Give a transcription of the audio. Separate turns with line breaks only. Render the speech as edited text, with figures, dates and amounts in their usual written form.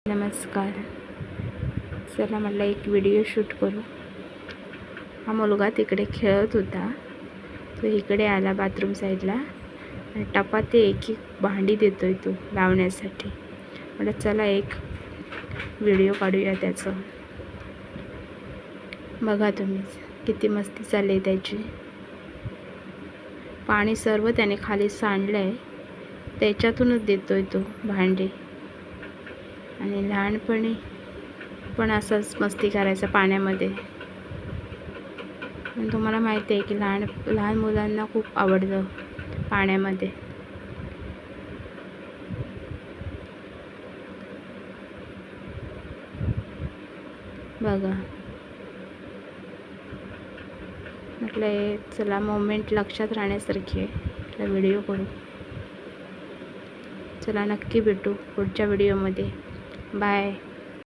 नमस्कार. चला म्हटलं एक व्हिडिओ शूट करू. हा मुलगा तिकडे खेळत होता, तो इकडे आला बाथरूम साईडला आणि टपाते एक भांडी देतोय तो लावण्यासाठी. म्हटलं चला एक व्हिडिओ काढूया त्याचं. बघा तुम्ही किती मस्ती चालली त्याची. पाणी सर्व त्याने खाली सांडलंय, त्याच्यातूनच देतोय तो भांडी. आणि लहानपणी पण असंच मस्ती करायचा पाण्यामध्ये. पण तुम्हाला माहिती आहे की लहान मुलांना खूप आवडतं पाण्यामध्ये. बघा म्हटलं चला मोमेंट लक्षात राहण्यासारखी आहे, व्हिडिओ करू. चला नक्की भेटू पुढच्या व्हिडिओमध्ये. बाय.